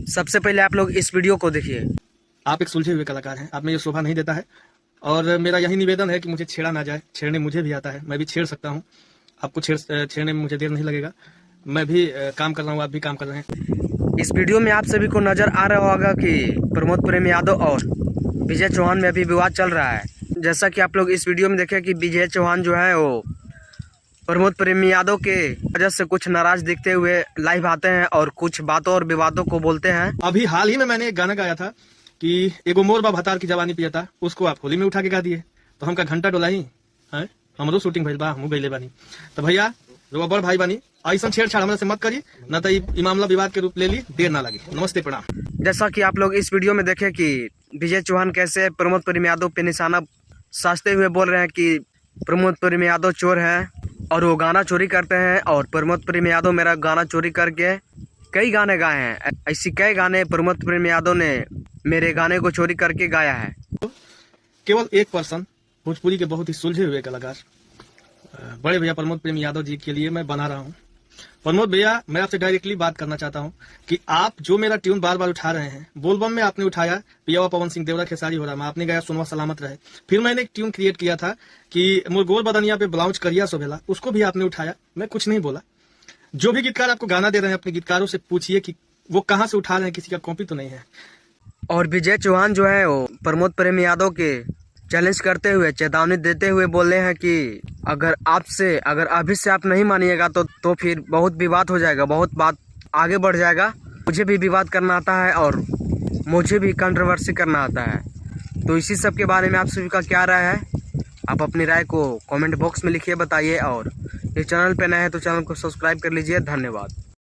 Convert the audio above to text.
सबसे पहले आप लोग इस वीडियो को देखिए। आप एक सुलझे हुए कलाकार हैं, आप में ये शोभा नहीं देता है और मेरा यही निवेदन है कि मुझे छेड़ा ना जाए। छेड़ने मुझे भी आता है, मैं भी छेड़ सकता हूँ। आपको छेड़ने में मुझे देर नहीं लगेगा। मैं भी काम कर रहा हूँ, आप भी काम कर रहे हैं। इस वीडियो में आप सभी को नजर आ रहा होगा कि प्रमोद प्रेम यादव और विजय चौहान में अभी विवाद चल रहा है। जैसा कि आप लोग इस वीडियो में देखें कि विजय चौहान जो है वो प्रमोद प्रेम यादव के वजह से कुछ नाराज दिखते हुए लाइव आते हैं और कुछ बातों और विवादों को बोलते हैं। अभी हाल ही में मैंने एक गाना गाया था कि एगो मोर बा भतार की जवानी पियता, उसको आप होली में उठा के गा दिए तो हमका घंटा डोला ही है। हमरो शूटिंग भइल बा, हमहू गइले बानी। तो भैया जो बड़ भाई बानी, ऐसा छेड़छाड़ हमरा से मत करी, न तो ई मामला विवाद के रूप ले ली, देर ना लगी। नमस्ते, प्रणाम। जैसा कि आप लोग इस वीडियो में देखें कि विजय चौहान कैसे प्रमोद प्रेम यादव पे निशाना साधते हुए बोल रहे हैं कि प्रमोद प्रेम यादव चोर है और वो गाना चोरी करते हैं, और प्रमोद प्रेम यादव मेरा गाना चोरी करके कई गाने गाए हैं। ऐसी कई गाने प्रमोद प्रेम यादव ने मेरे गाने को चोरी करके गाया है। केवल एक पर्सन, भोजपुरी के बहुत ही सुलझे हुए कलाकार बड़े भैया प्रमोद प्रेम यादव जी के लिए मैं बना रहा हूँ। प्रमोद भैया, मैं आपसे डायरेक्टली बात करना चाहता हूँ कि आप जो मेरा ट्यून बार बार उठा रहे हैं, बोलबम में आपने उठाया पियावा पवन सिंह देवरा खेसारी हो रहा, में आपने गाया सुनवा सलामत रहे। फिर मैंने एक ट्यून क्रिएट किया था कि मोर गोल बदनिया पे ब्लाउज करिया सोभेला, उसको भी आपने उठाया, मैं कुछ नहीं बोला। जो भी गीतकार आपको गाना दे रहे हैं, अपने गीतकारों से पूछिए कि वो कहाँ से उठा रहे हैं, किसी का कॉपी तो नहीं है। और विजय चौहान जो है वो प्रमोद प्रेम यादव के चैलेंज करते हुए, चेतावनी देते हुए बोले हैं कि अगर अभी से आप नहीं मानिएगा तो फिर बहुत विवाद हो जाएगा, बहुत बात आगे बढ़ जाएगा। मुझे भी विवाद करना आता है और मुझे भी कंट्रोवर्सी करना आता है। तो इसी सब के बारे में आप सभी का क्या राय है, आप अपनी राय को कमेंट बॉक्स में लिखिए, बताइए। और ये चैनल पे नए हैं तो चैनल को सब्सक्राइब कर लीजिए। धन्यवाद।